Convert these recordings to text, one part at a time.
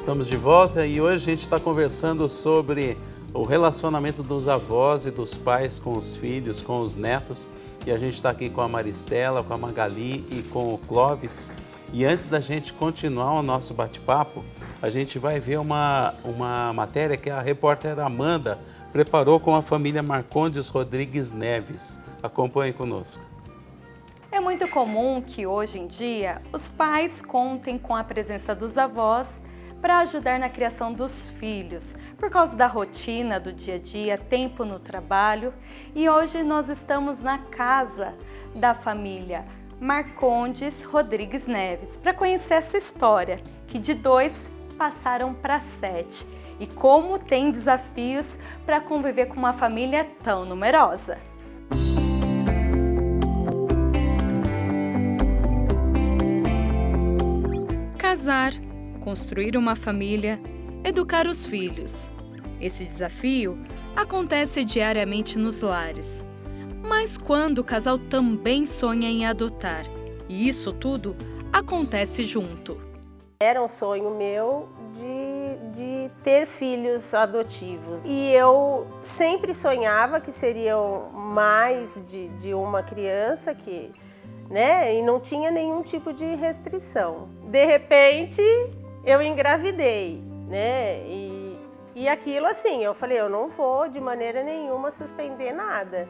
estamos de volta e hoje a gente está conversando sobre o relacionamento dos avós e dos pais com os filhos, com os netos. E a gente está aqui com a Maristela, com a Magali e com o Clóvis. E antes da gente continuar o nosso bate-papo, a gente vai ver uma matéria que a repórter Amanda preparou com a família Marcondes Rodrigues Neves. Acompanhe conosco. É muito comum que hoje em dia os pais contem com a presença dos avós para ajudar na criação dos filhos, por causa da rotina do dia a dia, tempo no trabalho. E hoje nós estamos na casa da família Marcondes Rodrigues Neves para conhecer essa história, que de 2 passaram para 7 e como tem desafios para conviver com uma família tão numerosa. Casar, construir uma família, educar os filhos. Esse desafio acontece diariamente nos lares. Mas quando o casal também sonha em adotar, e isso tudo acontece junto. Era um sonho meu de ter filhos adotivos. E eu sempre sonhava que seriam mais de uma criança que, né, e não tinha nenhum tipo de restrição. De repente, eu engravidei, né? E aquilo assim, eu falei, eu não vou de maneira nenhuma suspender nada.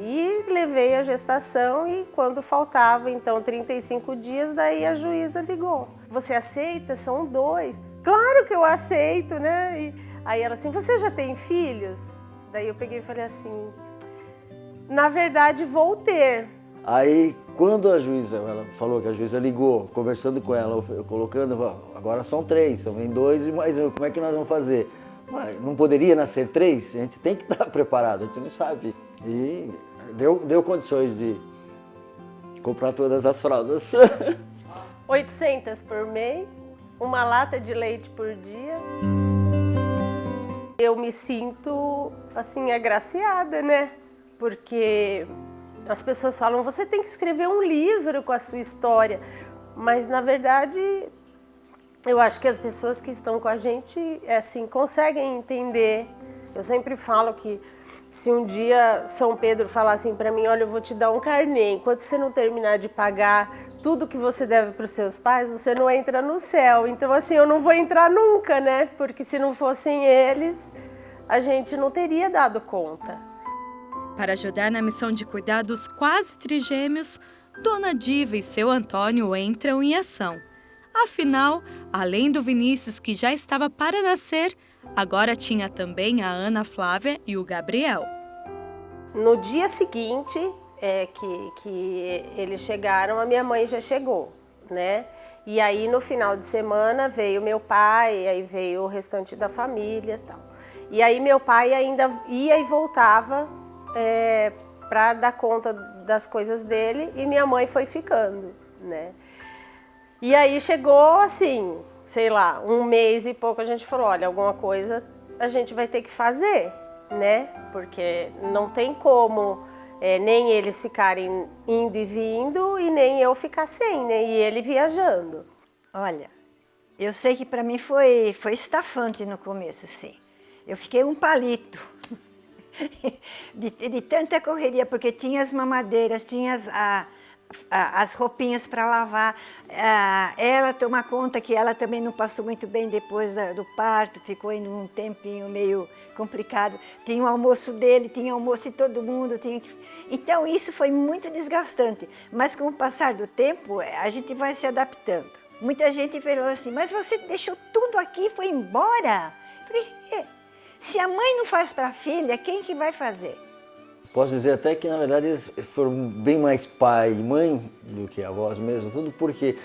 E levei a gestação e quando faltava, então, 35 dias, daí a juíza ligou. Você aceita? São 2. Claro que eu aceito, né? E aí ela assim, você já tem filhos? Daí eu peguei e falei assim, na verdade vou ter. Aí, quando a juíza, ela falou que a juíza ligou, conversando com ela, eu colocando, agora são 3, só vem 2, mas como é que nós vamos fazer? Não poderia nascer 3? A gente tem que estar preparado, a gente não sabe. E deu condições de comprar todas as fraldas. 800 por mês, uma lata de leite por dia. Eu me sinto, assim, agraciada, né? Porque as pessoas falam, você tem que escrever um livro com a sua história. Mas, na verdade, eu acho que as pessoas que estão com a gente, assim, conseguem entender. Eu sempre falo que se um dia São Pedro falar assim para mim, olha, eu vou te dar um carnê, enquanto você não terminar de pagar tudo que você deve para os seus pais, você não entra no céu. Então, assim, eu não vou entrar nunca, né? Porque se não fossem eles, a gente não teria dado conta. Para ajudar na missão de cuidar dos quase trigêmeos, Dona Diva e seu Antônio entram em ação. Afinal, além do Vinícius, que já estava para nascer, agora tinha também a Ana Flávia e o Gabriel. No dia seguinte que eles chegaram, a minha mãe já chegou, né? E aí no final de semana veio meu pai, aí veio o restante da família e tal. E aí meu pai ainda ia e voltava para dar conta das coisas dele e minha mãe foi ficando, né? E aí chegou assim, sei lá, 1 mês e pouco a gente falou, olha, alguma coisa a gente vai ter que fazer, né? Porque não tem como nem eles ficarem indo e vindo e nem eu ficar sem, né? E ele viajando. Olha, eu sei que para mim foi estafante no começo, sim. Eu fiquei um palito de tanta correria, porque tinha as mamadeiras, tinha as roupinhas para lavar, ela toma conta que ela também não passou muito bem depois do parto, ficou indo um tempinho meio complicado, tinha o almoço dele, tinha o almoço de todo mundo, então isso foi muito desgastante, mas com o passar do tempo a gente vai se adaptando. Muita gente falou assim, mas você deixou tudo aqui e foi embora? Eu falei, se a mãe não faz para a filha, quem que vai fazer? Posso dizer até que, na verdade, eles foram bem mais pai e mãe do que avós mesmo, tudo porque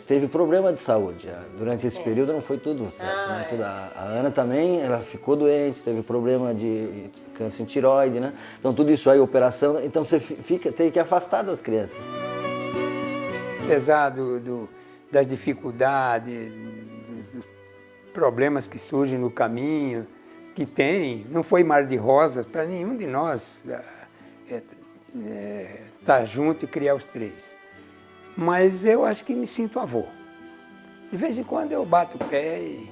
teve problema de saúde. Durante esse período não foi tudo certo, né? A Ana também, ela ficou doente, teve problema de câncer em tireoide, né? Então tudo isso aí, operação, então você tem que afastar das crianças. Apesar das dificuldades, dos problemas que surgem no caminho, que tem, não foi mar de rosas para nenhum de nós estar junto e criar os 3. Mas eu acho que me sinto avô. De vez em quando eu bato o pé e...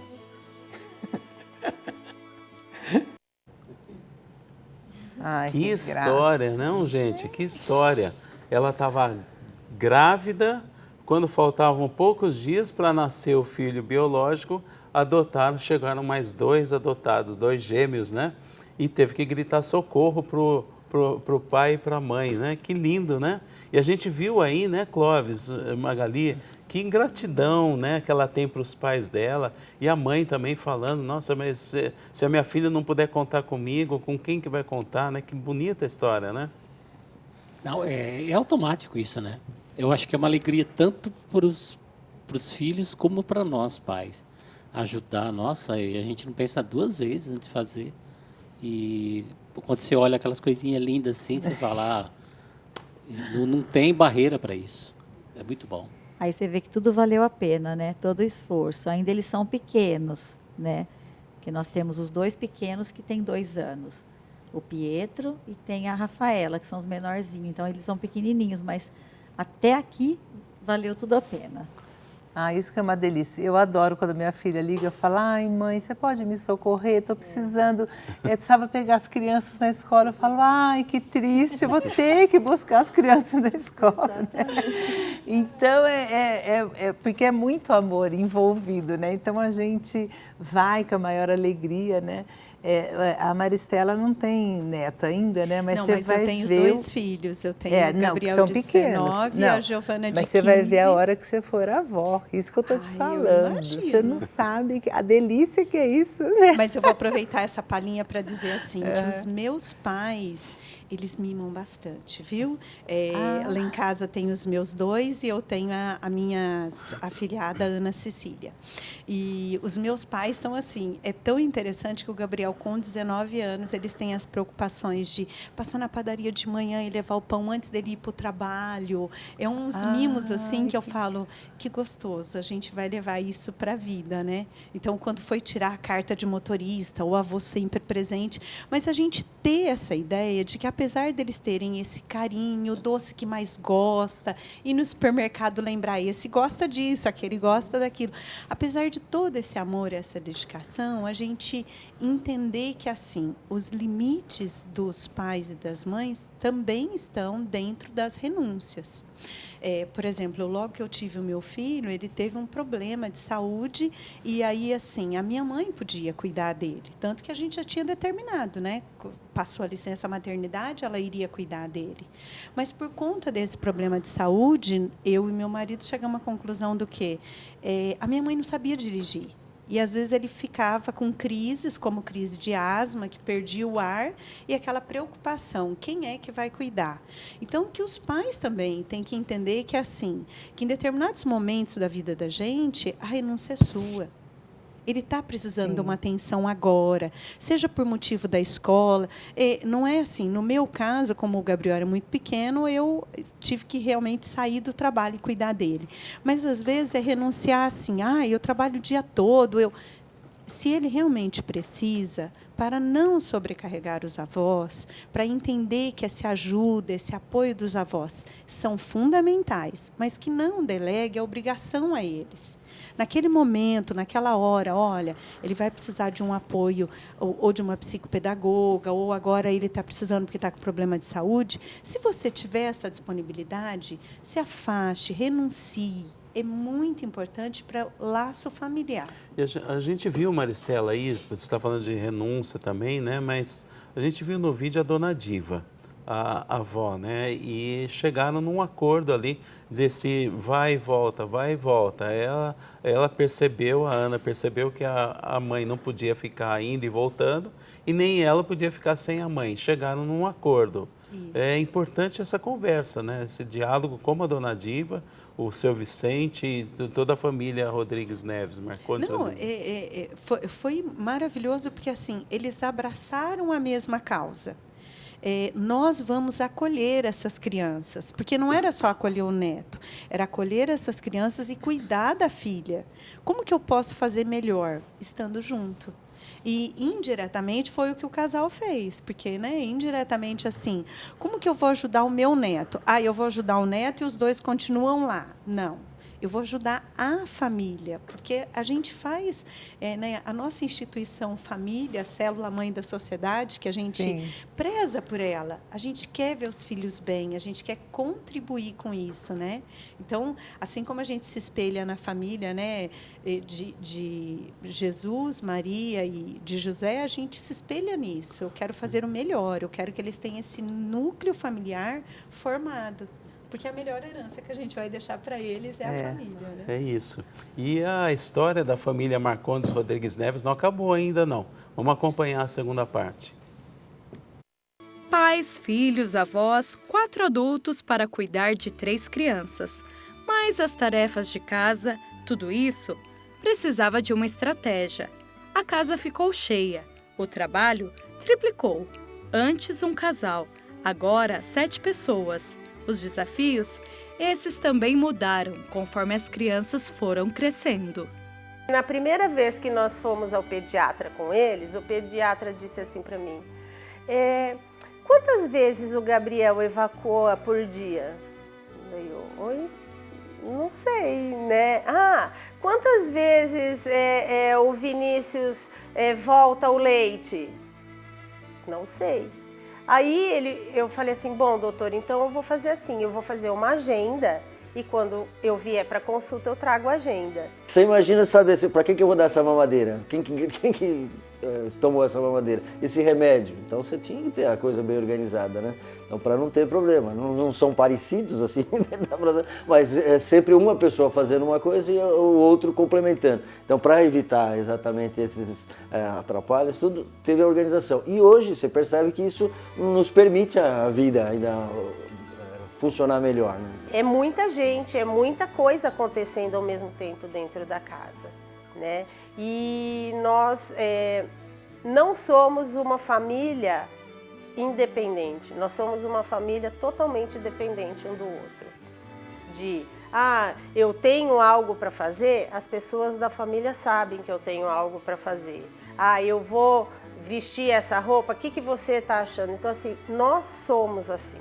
Ai, Que história, não, gente? Que história. Ela estava grávida, quando faltavam poucos dias para nascer o filho biológico, adotaram, chegaram mais 2 adotados, 2 gêmeos, né? E teve que gritar socorro pro pai e para a mãe, né? Que lindo, né? E a gente viu aí, né, Clóvis, Magali, que ingratidão, né, que ela tem para os pais dela, e a mãe também falando, nossa, mas se a minha filha não puder contar comigo, com quem que vai contar, né? Que bonita a história, né? Não, é automático isso, né? Eu acho que é uma alegria tanto para os filhos como para nós, pais. Ajudar, nossa, e a gente não pensa 2 vezes antes de fazer. E quando você olha aquelas coisinhas lindas assim, você fala, não tem barreira para isso. É muito bom. Aí você vê que tudo valeu a pena, né? Todo o esforço. Ainda eles são pequenos, né? Porque nós temos os 2 pequenos que têm 2 anos. O Pietro e tem a Rafaela, que são os menorzinhos. Então, eles são pequenininhos, mas até aqui valeu tudo a pena. Ah, isso que é uma delícia. Eu adoro quando a minha filha liga e fala, ai mãe, você pode me socorrer? Estou precisando, precisava pegar as crianças na escola. Eu falo, ai, que triste, eu vou ter que buscar as crianças na escola. Né? Então, porque é muito amor envolvido, né? Então, a gente vai com a maior alegria, né? A Maristela não tem neto ainda, né? Mas não, você mas vai eu tenho ver 2 filhos. Eu tenho o Gabriel são de pequenos. 19 e a Giovana de 15. Mas você vai ver a hora que você for avó. Isso que eu estou te falando. Você não sabe a delícia que é isso, né? Mas eu vou aproveitar essa palhinha para dizer assim, que os meus pais, eles mimam bastante, viu? Lá em casa tem os meus 2 e eu tenho a minha afilhada Ana Cecília. E os meus pais são assim, é tão interessante que o Gabriel, com 19 anos, eles têm as preocupações de passar na padaria de manhã e levar o pão antes dele ir para o trabalho. É uns mimos assim que eu falo, que gostoso, a gente vai levar isso para a vida, né? Então, quando foi tirar a carta de motorista, o avô sempre presente, mas a gente ter essa ideia de que, apesar deles terem esse carinho, o doce que mais gosta, e no supermercado lembrar, esse gosta disso, aquele gosta daquilo. Apesar de todo esse amor, essa dedicação, a gente entender que, assim, os limites dos pais e das mães também estão dentro das renúncias. Por exemplo, logo que eu tive o meu filho, ele teve um problema de saúde e aí, assim, a minha mãe podia cuidar dele. Tanto que a gente já tinha determinado, né? Passou a licença maternidade, ela iria cuidar dele. Mas, por conta desse problema de saúde, eu e meu marido chegamos à conclusão do quê? A minha mãe não sabia dirigir. E, às vezes, ele ficava com crises, como crise de asma, que perdia o ar, e aquela preocupação, quem é que vai cuidar? Então, que os pais também têm que entender que, assim, que em determinados momentos da vida da gente, a renúncia é sua. Ele está precisando de uma atenção agora, seja por motivo da escola. Não é assim, no meu caso, como o Gabriel era muito pequeno, eu tive que realmente sair do trabalho e cuidar dele. Mas, às vezes, é renunciar assim, eu trabalho o dia todo. Se ele realmente precisa, para não sobrecarregar os avós, para entender que essa ajuda, esse apoio dos avós são fundamentais, mas que não delegue a obrigação a eles. Naquele momento, naquela hora, olha, ele vai precisar de um apoio ou de uma psicopedagoga, ou agora ele está precisando porque está com problema de saúde. Se você tiver essa disponibilidade, se afaste, renuncie. É muito importante para o laço familiar. E a gente viu, Maristela, aí, você está falando de renúncia também, né? Mas a gente viu no vídeo a dona Diva, a avó, né? E chegaram num acordo ali, desse vai e volta, vai e volta. Ela percebeu, a Ana percebeu que a mãe não podia ficar indo e voltando, e nem ela podia ficar sem a mãe. Chegaram num acordo. Isso. É importante essa conversa, né? Esse diálogo com a dona Diva, o seu Vicente e toda a família Rodrigues Neves, Marcondes. Não, foi maravilhoso porque, assim, eles abraçaram a mesma causa. Nós vamos acolher essas crianças, porque não era só acolher o neto, era acolher essas crianças e cuidar da filha. Como que eu posso fazer melhor? Estando junto. E, indiretamente, foi o que o casal fez, porque, né, indiretamente, assim, como que eu vou ajudar o meu neto? Eu vou ajudar o neto e os 2 continuam lá. Não. eu vou ajudar a família, porque a gente faz, né, a nossa instituição família, a célula mãe da sociedade, que a gente preza por ela, a gente quer ver os filhos bem, a gente quer contribuir com isso, né? Então, assim como a gente se espelha na família, né, de Jesus, Maria e de José, a gente se espelha nisso. Eu quero fazer o melhor, eu quero que eles tenham esse núcleo familiar formado. Porque a melhor herança que a gente vai deixar para eles é a família, né? É isso. E a história da família Marcondes Rodrigues Neves não acabou ainda, não. Vamos acompanhar a segunda parte. Pais, filhos, avós, 4 adultos para cuidar de 3 crianças. Mas as tarefas de casa, tudo isso, precisava de uma estratégia. A casa ficou cheia. O trabalho triplicou. Antes um casal, agora 7 pessoas. Os desafios, esses também mudaram conforme as crianças foram crescendo. Na primeira vez que nós fomos ao pediatra com eles, o pediatra disse assim para mim, quantas vezes o Gabriel evacuou por dia? Eu, oi? Não sei, né? Quantas vezes o Vinícius volta o leite? Não sei. Aí eu falei assim, bom, doutor, então eu vou fazer assim, eu vou fazer uma agenda e quando eu vier para consulta eu trago a agenda. Você imagina saber para que eu vou dar essa mamadeira? Quem que tomou essa mamadeira? Esse remédio? Então você tinha que ter a coisa bem organizada, né? Então, para não ter problema. Não são parecidos assim, mas é sempre uma pessoa fazendo uma coisa e o outro complementando. Então, para evitar exatamente esses atrapalhos, tudo teve a organização. E hoje você percebe que isso nos permite a vida ainda funcionar melhor, né? É muita gente, é muita coisa acontecendo ao mesmo tempo dentro da casa, né? E nós não somos uma família independente, nós somos uma família totalmente dependente um do outro. Eu tenho algo para fazer, as pessoas da família sabem que eu tenho algo para fazer. Eu vou vestir essa roupa, o que você está achando? Então, assim, nós somos assim.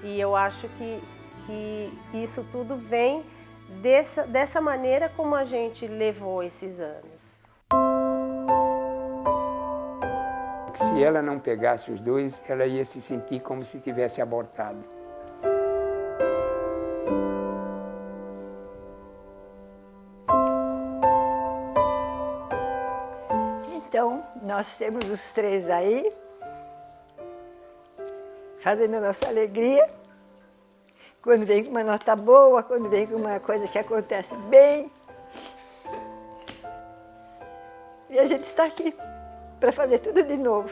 E eu acho que isso tudo vem dessa maneira como a gente levou esses anos. Se ela não pegasse os dois, ela ia se sentir como se tivesse abortado. Então, nós temos os 3 aí, fazendo a nossa alegria, quando vem com uma nota boa, quando vem com uma coisa que acontece bem. E a gente está aqui para fazer tudo de novo.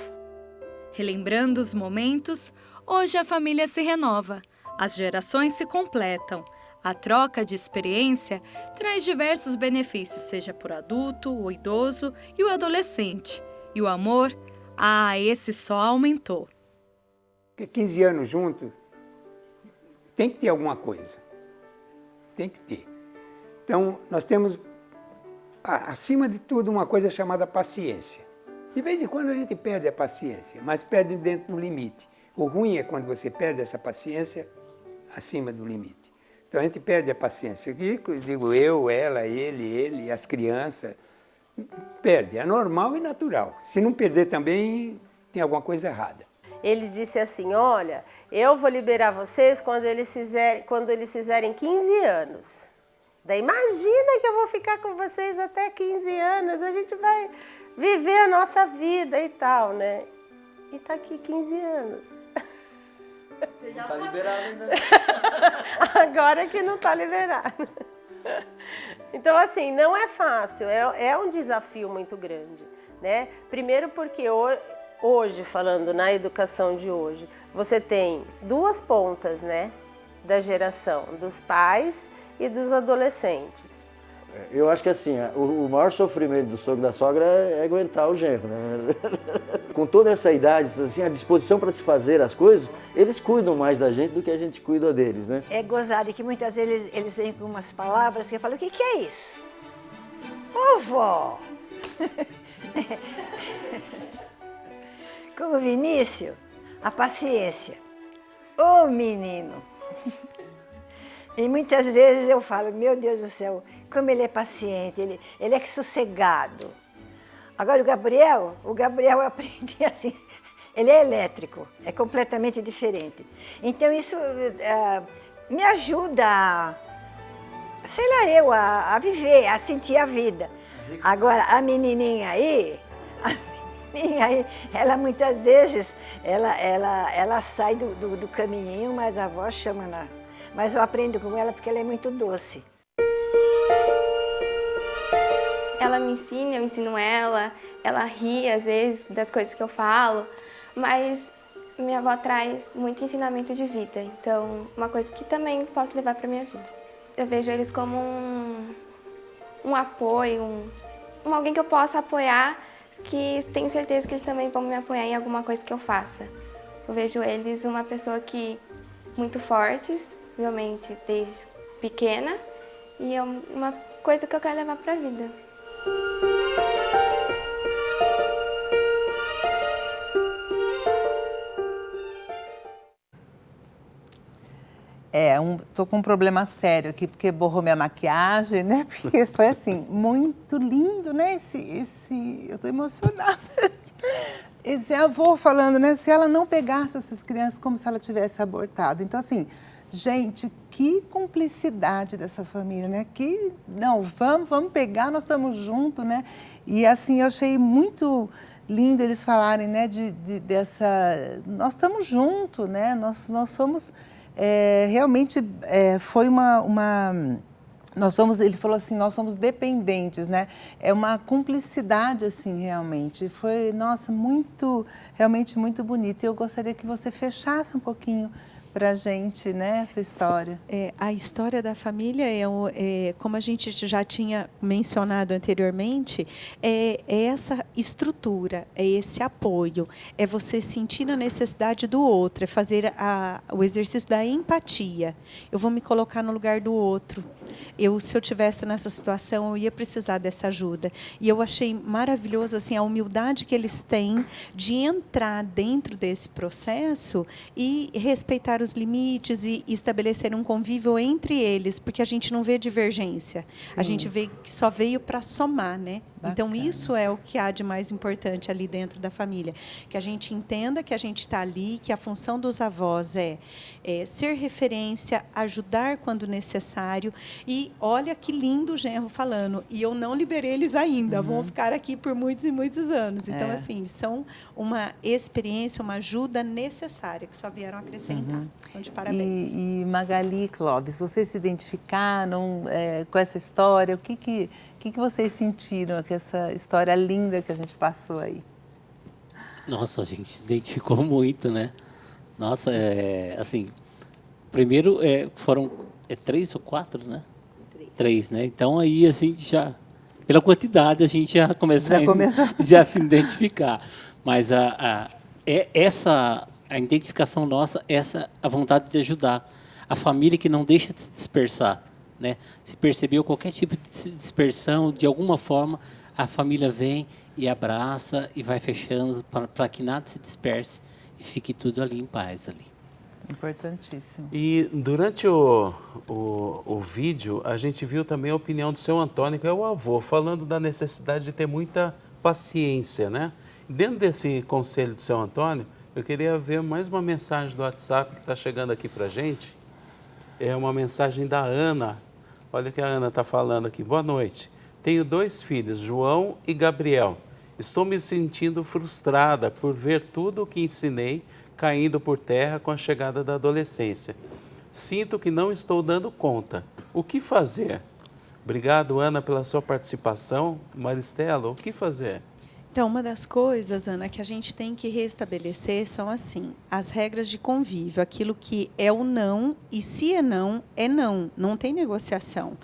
Relembrando os momentos, hoje a família se renova, as gerações se completam. A troca de experiência traz diversos benefícios, seja por adulto, o idoso e o adolescente. E o amor, esse só aumentou. 15 anos juntos, tem que ter alguma coisa. Tem que ter. Então, nós temos, acima de tudo, uma coisa chamada paciência. De vez em quando a gente perde a paciência, mas perde dentro do limite. O ruim é quando você perde essa paciência acima do limite. Então, a gente perde a paciência. Digo eu, ela, ele, as crianças. Perde. É normal e natural. Se não perder também, tem alguma coisa errada. Ele disse assim, olha, eu vou liberar vocês quando eles fizerem 15 anos. Daí imagina que eu vou ficar com vocês até 15 anos, a gente vai viver a nossa vida e tal, né? E tá aqui 15 anos. Você já tá liberado ainda. Agora que não tá liberado. Então, assim, não é fácil, é um desafio muito grande, né? Primeiro porque hoje, falando na educação de hoje, você tem 2 pontas, né, da geração, dos pais e dos adolescentes. Eu acho que assim, o maior sofrimento do sogro e da sogra é aguentar o genro, né? Com toda essa idade, assim, a disposição para se fazer as coisas, eles cuidam mais da gente do que a gente cuida deles, né? É gozado que muitas vezes eles vêm com umas palavras que eu falo, o que é isso? Ô, vó! Com o Vinícius, a paciência. Ô, menino! E muitas vezes eu falo, meu Deus do céu, como ele é paciente, ele é sossegado. Agora o Gabriel eu aprendi assim, ele é elétrico, é completamente diferente. Então isso me ajuda, sei lá, a viver, a sentir a vida. Agora a menininha aí, ela muitas vezes, ela sai do caminhinho, mas a avó chama ela. Mas eu aprendo com ela porque ela é muito doce. Ela me ensina, eu ensino ela ri às vezes das coisas que eu falo, mas minha avó traz muito ensinamento de vida, então uma coisa que também posso levar para minha vida. Eu vejo eles como um apoio, alguém que eu possa apoiar, que tenho certeza que eles também vão me apoiar em alguma coisa que eu faça. Eu vejo eles uma pessoa que muito fortes, realmente desde pequena, e é uma coisa que eu quero levar para a vida. Tô com um problema sério aqui, porque borrou minha maquiagem, né? Porque foi assim, muito lindo, né? Eu tô emocionada. Esse avô falando, né? Se ela não pegasse essas crianças como se ela tivesse abortado. Então, assim, gente, que cumplicidade dessa família, né? Vamos pegar, nós estamos juntos, né? E assim, eu achei muito lindo eles falarem, né? Nós estamos juntos, né? Nós somos... realmente foi ele falou assim, nós somos dependentes, né? É uma cumplicidade, assim, realmente. Foi, nossa, realmente muito bonito. E eu gostaria que você fechasse um pouquinho para a gente, né, essa história. A história da família como a gente já tinha mencionado anteriormente, é essa estrutura, é esse apoio, é você sentir a necessidade do outro, é fazer o exercício da empatia. Eu vou me colocar no lugar do outro. Se eu tivesse nessa situação, eu ia precisar dessa ajuda. E eu achei maravilhoso assim, a humildade que eles têm de entrar dentro desse processo e respeitar os limites e estabelecer um convívio entre eles, porque a gente não vê divergência. Sim. A gente vê que só veio para somar, né? Bacana. Então, isso é o que há de mais importante ali dentro da família. Que a gente entenda que a gente está ali, que a função dos avós é ser referência, ajudar quando necessário. E olha que lindo o genro falando. E eu não liberei eles ainda, vão ficar aqui por muitos e muitos anos. Então, assim, são uma experiência, uma ajuda necessária, que só vieram acrescentar. Então, de parabéns. E Magali e Clóvis, vocês se identificaram com essa história? O que vocês sentiram com essa história linda que a gente passou aí? Nossa, a gente se identificou muito, né? Nossa, assim, primeiro foram 3 ou 4, né? 3, né? Então aí, assim, já, pela quantidade, a gente já começa a se identificar. Mas a identificação nossa, a vontade de ajudar. A família que não deixa de se dispersar. Né? Se percebeu qualquer tipo de dispersão, de alguma forma, a família vem e abraça e vai fechando para que nada se disperse e fique tudo ali em paz. Ali. Importantíssimo. E durante o vídeo, a gente viu também a opinião do seu Antônio, que é o avô, falando da necessidade de ter muita paciência, né? Dentro desse conselho do seu Antônio, eu queria ver mais uma mensagem do WhatsApp que está chegando aqui para a gente. É uma mensagem da Ana. Olha o que a Ana está falando aqui. Boa noite. Tenho 2 filhos, João e Gabriel. Estou me sentindo frustrada por ver tudo o que ensinei caindo por terra com a chegada da adolescência. Sinto que não estou dando conta. O que fazer? Obrigado, Ana, pela sua participação. Maristela, o que fazer? Então, uma das coisas, Ana, que a gente tem que restabelecer são assim, as regras de convívio, aquilo que é o não, e se é não, não tem negociação.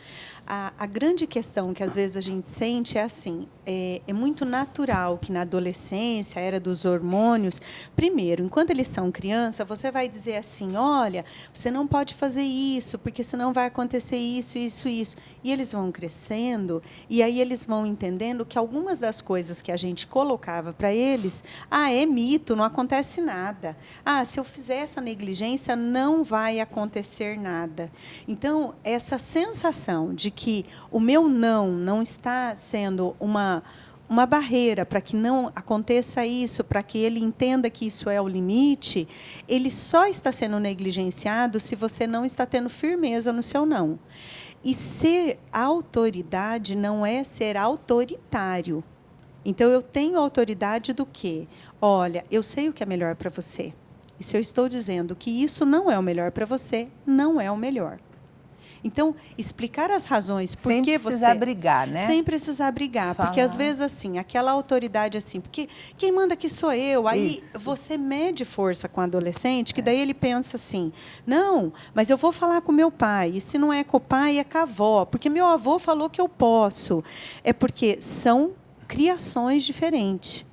A grande questão que às vezes a gente sente é assim, é muito natural que na adolescência, a era dos hormônios, primeiro, enquanto eles são criança, você vai dizer assim, olha, você não pode fazer isso, porque senão vai acontecer isso, isso, isso. E eles vão crescendo, e aí eles vão entendendo que algumas das coisas que a gente colocava para eles, é mito, não acontece nada. Se eu fizer essa negligência, não vai acontecer nada. Então, essa sensação de que o meu não está sendo uma barreira para que não aconteça isso, para que ele entenda que isso é o limite, ele só está sendo negligenciado se você não está tendo firmeza no seu não. E ser autoridade não é ser autoritário. Então, eu tenho autoridade do quê? Olha, eu sei o que é melhor para você. E se eu estou dizendo que isso não é o melhor para você, não é o melhor. Então, explicar as razões por que você... Sem precisar brigar, né? Sem precisar brigar. Porque, às vezes, assim, aquela autoridade, assim, porque quem manda aqui sou eu. Aí, você mede força com o adolescente, que daí ele pensa assim, não, mas eu vou falar com meu pai. E se não é com o pai, é com a avó. Porque meu avô falou que eu posso. É porque são criações diferentes.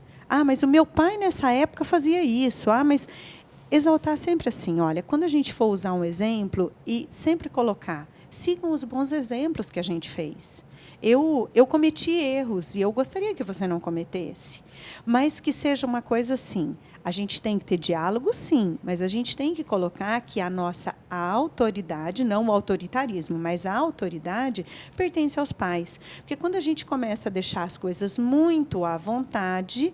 Mas o meu pai, nessa época, fazia isso. Mas... exaltar sempre assim, olha, quando a gente for usar um exemplo e sempre colocar, sigam os bons exemplos que a gente fez. Eu cometi erros e eu gostaria que você não cometesse, mas que seja uma coisa assim, a gente tem que ter diálogo, sim, mas a gente tem que colocar que a nossa autoridade, não o autoritarismo, mas a autoridade pertence aos pais. Porque quando a gente começa a deixar as coisas muito à vontade,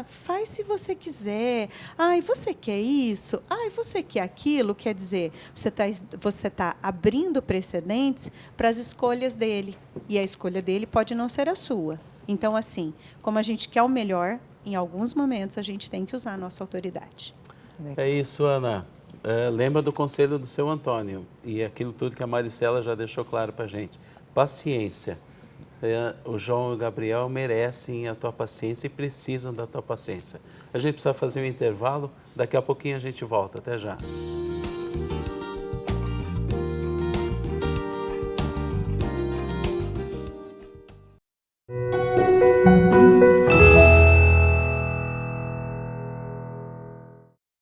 faz se você quiser, e você quer isso, e você quer aquilo, quer dizer, você tá abrindo precedentes para as escolhas dele, e a escolha dele pode não ser a sua. Então, assim, como a gente quer o melhor, em alguns momentos a gente tem que usar a nossa autoridade. É isso, Ana. Lembra do conselho do seu Antônio e aquilo tudo que a Maristela já deixou claro para a gente. Paciência. O João e o Gabriel merecem a tua paciência e precisam da tua paciência. A gente precisa fazer um intervalo, daqui a pouquinho a gente volta. Até já.